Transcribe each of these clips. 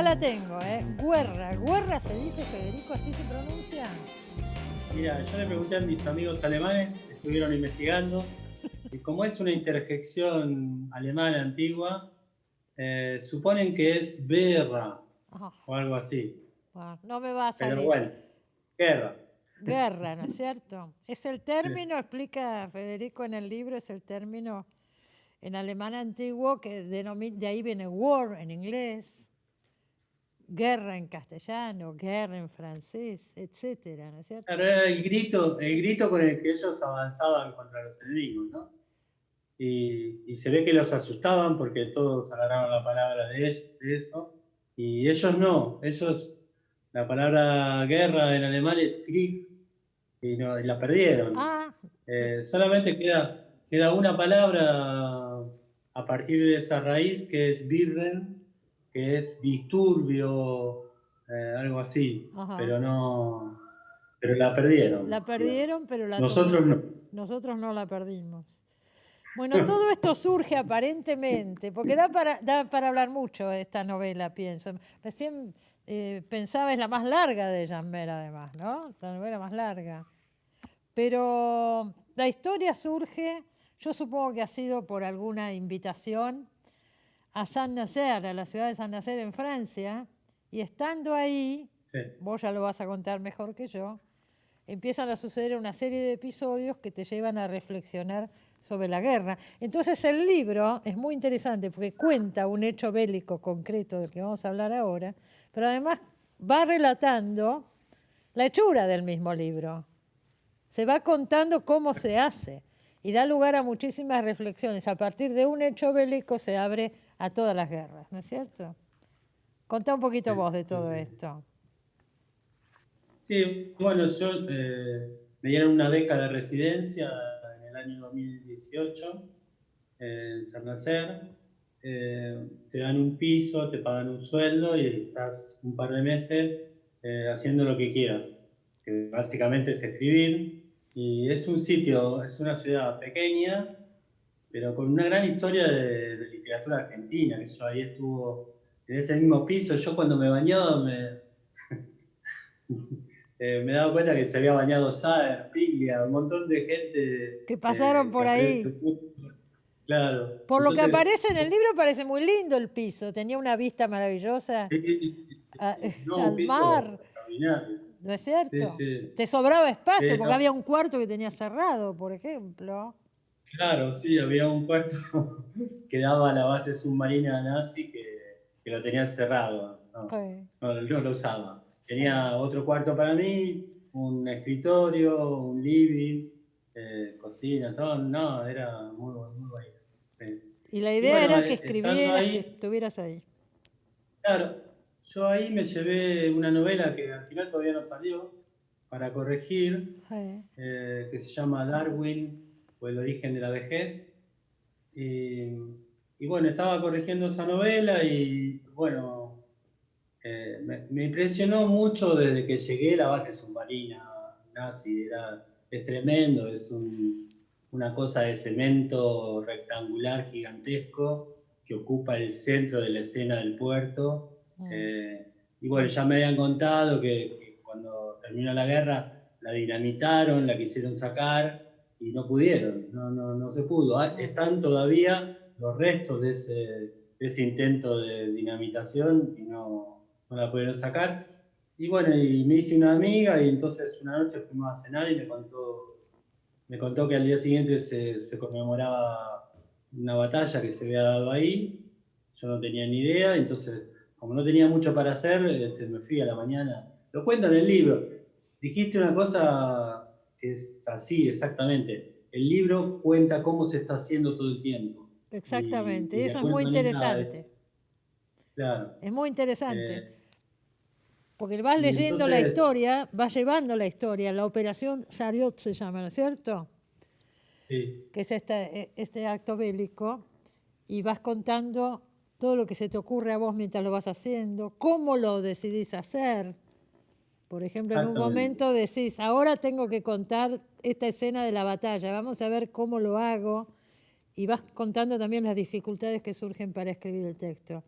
la tengo, Guerra. ¿Guerra se dice, Federico? ¿Así se pronuncia? Mira, yo le pregunté a mis amigos alemanes, estuvieron investigando, y como es una interjección alemana antigua, suponen que es berra Oh, o algo así. bueno, no me va a Pero salir. bueno, guerra. Guerra, ¿no es cierto? Es el Sí. término, explica Federico en el libro, es el término en alemán antiguo que de ahí viene war en inglés, guerra en castellano, guerra en francés, etcétera, ¿no es cierto? Claro, era el grito con el que ellos avanzaban contra los enemigos, ¿no? Y se ve que los asustaban porque todos agarraban la palabra de eso, y ellos no, la palabra guerra en alemán es Krieg, y la perdieron. Ah, Solamente queda una palabra a partir de esa raíz que es Wirren, que es disturbio, algo así, ajá. pero la perdieron, La digamos. perdieron, pero la Nosotros tomamos. no. Nosotros no la perdimos. Bueno, todo esto surge aparentemente, porque da para hablar mucho esta novela, pienso. Recién pensaba, es la más larga de Janmer, además, ¿no? La novela más larga. Pero la historia surge, yo supongo que ha sido por alguna invitación a Saint-Nazaire, a la ciudad de Saint-Nazaire en Francia, y estando ahí, Sí. vos ya lo vas a contar mejor que yo, empiezan a suceder una serie de episodios que te llevan a reflexionar sobre la guerra. Entonces el libro es muy interesante porque cuenta un hecho bélico concreto del que vamos a hablar ahora, pero además va relatando la hechura del mismo libro. Se va contando cómo se hace y da lugar a muchísimas reflexiones. A partir de un hecho bélico se abre a todas las guerras, ¿no es cierto? Contá un poquito vos de todo esto. Sí, bueno, me dieron una beca de residencia en el año 2018 en San Nacer. Te dan un piso, te pagan un sueldo y estás un par de meses haciendo lo que quieras, que básicamente es escribir. Y es un sitio, es una ciudad pequeña, pero con una gran historia de literatura argentina, que eso ahí estuvo en ese mismo piso. Yo cuando me bañaba me he dado cuenta que se había bañado Saer, Piglia, un montón de gente Que pasaron que por aprecio. ahí. Claro. Por lo que Entonces, aparece en el libro parece muy lindo el piso. Tenía una vista maravillosa no, un al piso mar, extraordinario. ¿no es Sí, cierto? sí. Te sobraba espacio Sí, porque no, había un cuarto que tenía cerrado, por ejemplo. claro, sí, había un cuarto que daba a la base submarina nazi que lo tenía cerrado. Sí, No lo usaba. sí. Tenía otro cuarto para mí, un escritorio, un living, cocina, todo. No, era muy bonito. Sí. Y la Y idea bueno, era que estando escribieras, que ahí, estuvieras ahí. claro, yo ahí me llevé una novela que al final todavía no salió para corregir, Sí. que se llama Darwin o el origen de la vejez. Y, y bueno, estaba corrigiendo esa novela y bueno, me impresionó mucho desde que llegué a la base submarina nazi. Es tremendo, una cosa de cemento rectangular gigantesco que ocupa el centro de la escena del puerto. Mm. Eh, y bueno, ya me habían contado que cuando terminó la guerra la dinamitaron, la quisieron sacar y no pudieron, no se pudo. Están todavía los restos de ese intento de dinamitación y no la pudieron sacar. Y bueno, y me hice una amiga y entonces una noche fuimos a cenar y me contó que al día siguiente se conmemoraba una batalla que se había dado ahí. Yo no tenía ni idea, entonces, como no tenía mucho para hacer, me fui a la mañana. Lo cuento en el libro. Dijiste una cosa que es así, exactamente. El libro cuenta cómo se está haciendo todo el tiempo. Exactamente, Y y de eso es alguna muy manera, interesante. claro. Es muy interesante, Eh, porque vas y leyendo la entonces, historia, vas llevando la historia, la operación Chariot se llama, ¿no es cierto? sí, Que es este acto bélico, y vas contando todo lo que se te ocurre a vos mientras lo vas haciendo, cómo lo decidís hacer. Por ejemplo, en un exactamente. momento decís, ahora tengo que contar esta escena de la batalla, vamos a ver cómo lo hago, y vas contando también las dificultades que surgen para escribir el texto.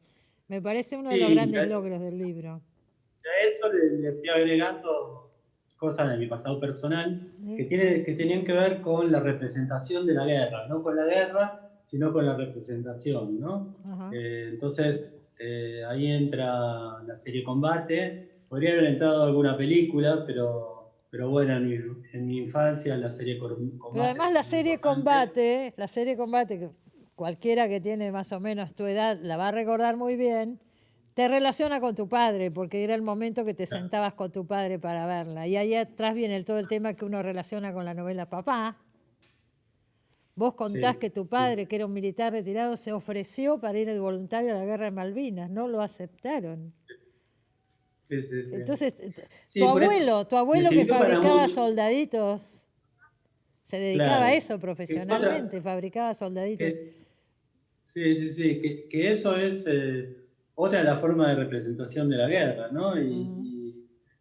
Me parece uno de los Sí, grandes logros del libro. a eso le fui agregando cosas de mi pasado personal ¿Sí? que tenían que ver con la representación de la guerra, no con la guerra, sino con la representación, ¿no? Ajá. Entonces, ahí entra la serie Combate. Podría haber entrado alguna película, pero bueno, en mi infancia la serie Pero Combate además fue muy importante. La serie Combate, que cualquiera que tiene más o menos tu edad la va a recordar muy bien, te relaciona con tu padre, porque era el momento que te sentabas con tu padre para verla. Y ahí atrás viene todo el tema que uno relaciona con la novela Papá. Vos contás Sí, que tu sí, padre, que era un militar retirado, se ofreció para ir de voluntario a la guerra de Malvinas. No lo aceptaron. sí, sí, sí. Entonces, Sí, por eso tu me abuelo que sirvió para fabricaba mucho, soldaditos, se dedicaba a claro. eso Que otra, profesionalmente, fabricaba soldaditos. que, sí, sí, sí, que eso es otra de las formas de representación de la guerra, ¿no? Mm,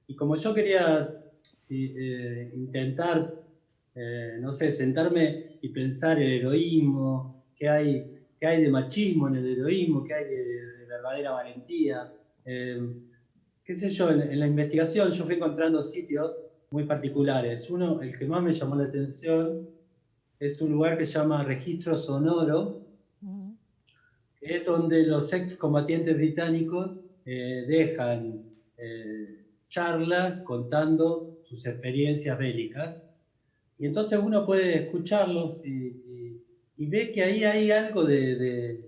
Y como yo quería intentar, no sé, sentarme y pensar el heroísmo, qué hay de machismo en el heroísmo, qué hay de verdadera valentía, qué sé yo, en la investigación yo fui encontrando sitios muy particulares. Uno, el que más me llamó la atención, es un lugar que se llama Registro Sonoro, mm, que es donde los excombatientes británicos dejan charlas contando sus experiencias bélicas. Y entonces uno puede escucharlos y ve que ahí hay algo de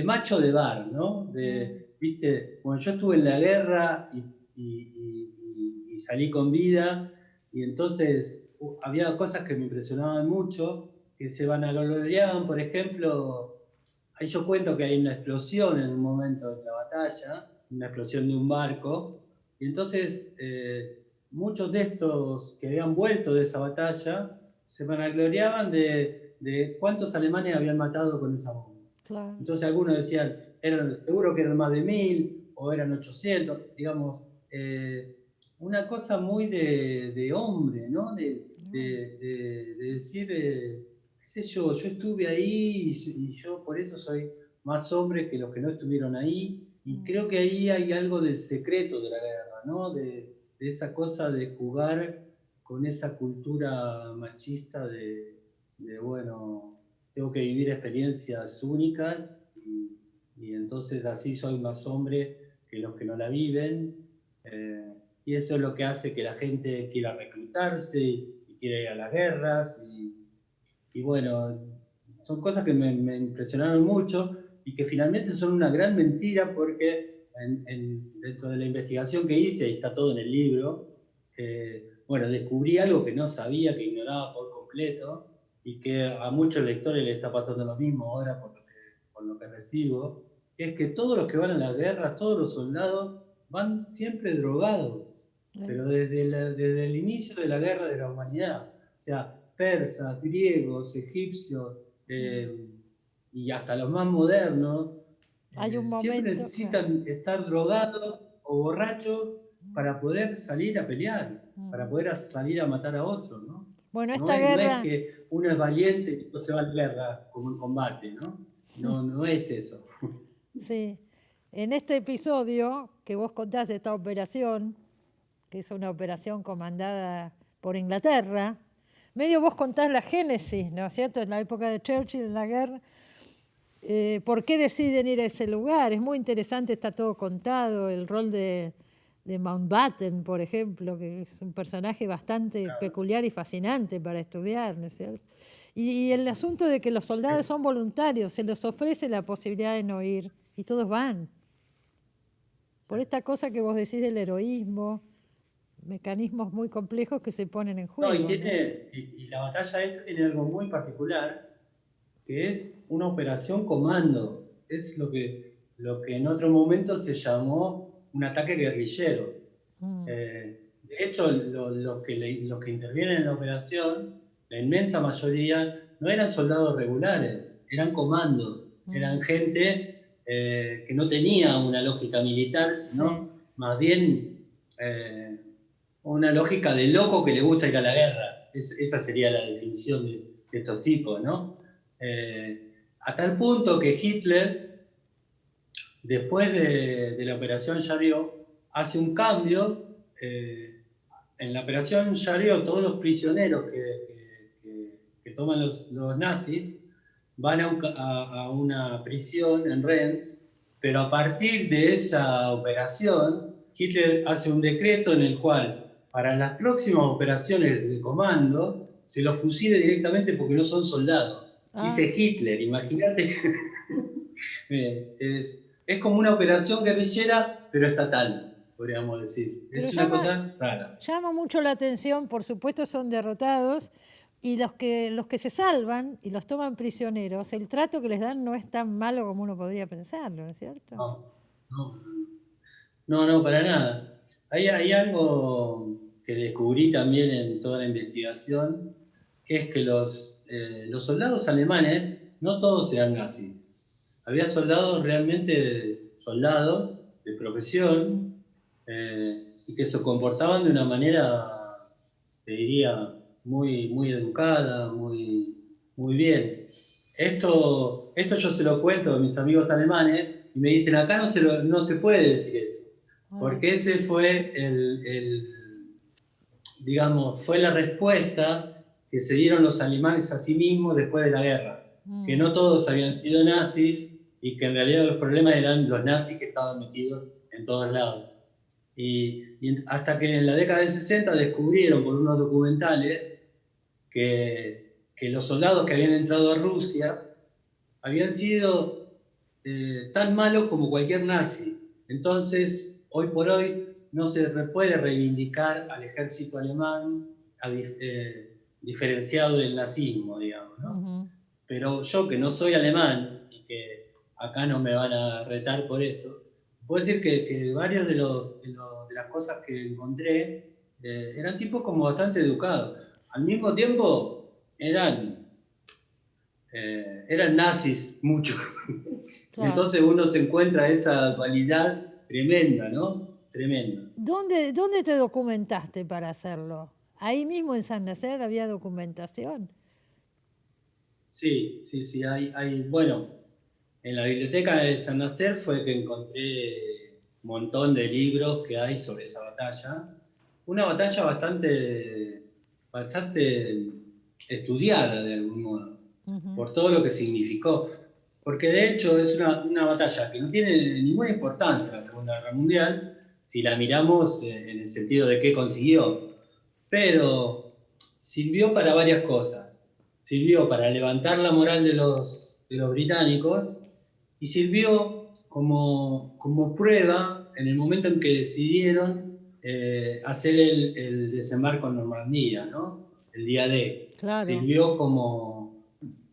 macho de bar, ¿no? mm, Viste, bueno, yo estuve en la guerra y salí con vida, y entonces había cosas que me impresionaban mucho, que se vanagloriaban, por ejemplo, ahí yo cuento que hay una explosión en un momento de la batalla, una explosión de un barco, y entonces muchos de estos que habían vuelto de esa batalla se vanagloriaban de cuántos alemanes habían matado con esa bomba. claro. Entonces algunos decían, seguro que eran más de 1000 o eran 800, digamos, una cosa muy de hombre, ¿no? Mm, De decir, qué sé yo estuve ahí y yo por eso soy más hombre que los que no estuvieron ahí. Y mm. creo que ahí hay algo del secreto de la guerra, ¿no? De esa cosa de jugar con esa cultura machista bueno, tengo que vivir experiencias únicas y entonces así soy más hombre que los que no la viven. eh, y eso es lo que hace que la gente quiera reclutarse y quiera ir a las guerras. Y bueno, son cosas que me impresionaron mucho y que finalmente son una gran mentira porque dentro de la investigación que hice, y está todo en el libro, bueno, descubrí algo que no sabía, que ignoraba por completo y que a muchos lectores les está pasando lo mismo ahora por lo que recibo, que es que todos los que van a las guerras, todos los soldados, van siempre drogados, Eh, pero desde el inicio de la guerra de la humanidad. O sea, persas, griegos, egipcios mm. y hasta los más modernos, Hay un siempre momento, claro. necesitan estar drogados o borrachos Mm, para poder salir a pelear, para mm. poder salir a matar a otros, ¿no? Bueno, No esta es, no es guerra, que uno es valiente y no se va a la guerra como en combate, ¿no? No, no es eso. sí, en este episodio que vos contás de esta operación, que es una operación comandada por Inglaterra, medio vos contás la génesis, ¿no es cierto? En la época de Churchill, en la guerra, ¿por qué deciden ir a ese lugar? Es muy interesante, está todo contado, el rol de Mountbatten, por ejemplo, que es un personaje bastante peculiar y fascinante para estudiar, ¿no es cierto? Y el asunto de que los soldados son voluntarios, se les ofrece la posibilidad de no ir y todos van. Por esta cosa que vos decís del heroísmo, mecanismos muy complejos que se ponen en No, juego, ¿no? y la batalla esta tiene algo muy particular, que es una operación comando. Es lo que en otro momento se llamó un ataque guerrillero. Mm, De hecho, los que intervienen en la operación, la inmensa mayoría, no eran soldados regulares, eran comandos, eran mm, gente que no tenía una lógica militar, sí. sino más bien una lógica de loco que le gusta ir a la guerra. Esa sería la definición de estos tipos, ¿no? A tal punto que Hitler después de la operación Chariot, hace un cambio. En la operación Chariot, todos los prisioneros que toman los nazis van a una prisión en Rennes, pero a partir de esa operación, Hitler hace un decreto en el cual, para las próximas operaciones de comando, se los fusile directamente porque no son soldados. Dice Hitler, imagínate. Es como una operación guerrillera, pero estatal, podríamos decir. Pero es una cosa rara. Llama mucho la atención, por supuesto son derrotados, y los que se salvan y los toman prisioneros, el trato que les dan no es tan malo como uno podría pensarlo, ¿no es cierto? No, para nada. Hay algo que descubrí también en toda la investigación, que es que los soldados alemanes no todos eran nazis. Había soldados realmente, soldados de profesión, y que se comportaban de una manera, te diría, muy educada, muy bien. Esto yo se lo cuento a mis amigos alemanes y me dicen, acá no se puede decir eso, porque ese fue digamos, fue la respuesta que se dieron los alemanes a sí mismos después de la guerra, que no todos habían sido nazis y que en realidad los problemas eran los nazis que estaban metidos en todos lados. Y hasta que en la década del 60 descubrieron por unos documentales que los soldados que habían entrado a Rusia habían sido tan malos como cualquier nazi. Entonces, hoy por hoy, no se puede reivindicar al ejército alemán diferenciado del nazismo, digamos, ¿no? Uh-huh. Pero yo, que no soy alemán y que acá no me van a retar por esto, puedo decir que varios de las cosas que encontré eran tipos como bastante educados. Al mismo tiempo, eran nazis muchos. Claro. Entonces uno se encuentra esa dualidad tremenda, ¿no? Tremenda. ¿Dónde te documentaste para hacerlo? ¿Ahí mismo en San Nacer había documentación? Sí, hay, bueno, en la biblioteca de San Nacer fue que encontré un montón de libros que hay sobre esa batalla. Una batalla bastante estudiada de algún modo, uh-huh, por todo lo que significó. Porque de hecho es una batalla que no tiene ninguna importancia en la Segunda Guerra Mundial, si la miramos en el sentido de qué consiguió. Pero sirvió para varias cosas. Sirvió para levantar la moral de los británicos y sirvió como prueba en el momento en que decidieron hacer el desembarco en Normandía, ¿no? El día D. Claro. Sirvió como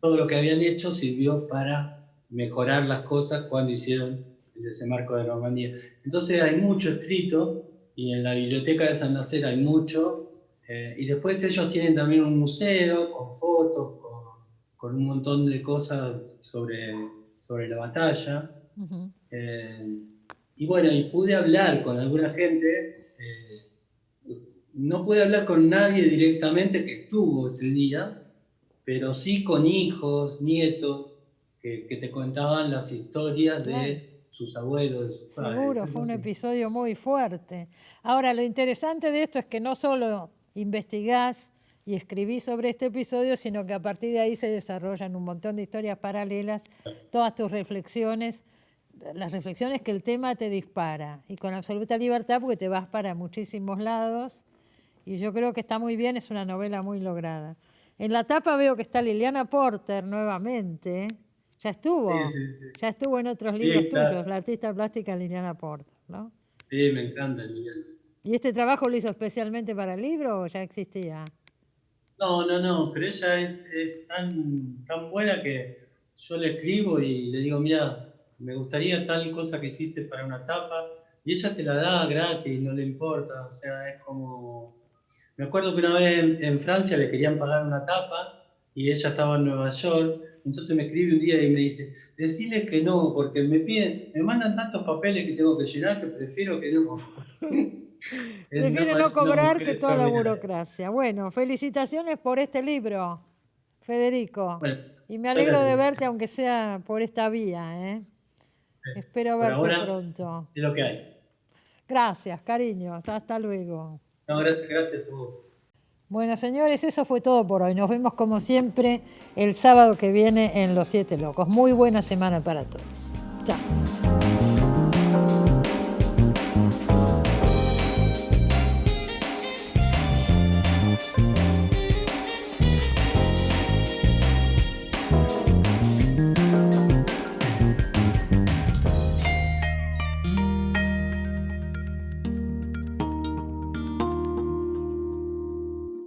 todo lo que habían hecho, sirvió para mejorar las cosas cuando hicieron el desembarco de Normandía. Entonces hay mucho escrito, y en la biblioteca de San Nacer hay mucho, y después ellos tienen también un museo con fotos, con un montón de cosas sobre la batalla. Uh-huh. Y bueno, y pude hablar con alguna gente, no pude hablar con nadie directamente que estuvo ese día, pero sí con hijos, nietos, que te contaban las historias, claro, de sus abuelos, de sus padres. Seguro, fue un episodio muy fuerte. Ahora, lo interesante de esto es que no solo investigás y escribís sobre este episodio, sino que a partir de ahí se desarrollan un montón de historias paralelas, todas tus reflexiones, las reflexiones que el tema te dispara, y con absoluta libertad porque te vas para muchísimos lados, y yo creo que está muy bien, es una novela muy lograda. En la tapa veo que está Liliana Porter nuevamente. Ya estuvo. Sí. Ya estuvo en otros libros tuyos, la artista plástica Liliana Porter, ¿no? Sí, me encanta Liliana. ¿Y este trabajo lo hizo especialmente para el libro o ya existía? No, pero ella es tan buena que yo le escribo y le digo, mira, me gustaría tal cosa que hiciste para una tapa, y ella te la da gratis, no le importa, o sea, es como... Me acuerdo que una vez en Francia le querían pagar una tapa y ella estaba en Nueva York, entonces me escribe un día y me dice, decile que no, porque me mandan tantos papeles que tengo que llenar que prefiero que no. Prefiere no cobrar que toda la burocracia. Bueno, felicitaciones por este libro, Federico. Bueno, y me alegro de verte, aunque sea por esta vía, ¿eh? Espero Por verte ahora, pronto. es lo que hay. Gracias, cariños. Hasta luego. No, gracias a vos. Bueno, señores, eso fue todo por hoy. Nos vemos como siempre el sábado que viene en Los Siete Locos. Muy buena semana para todos. Chao.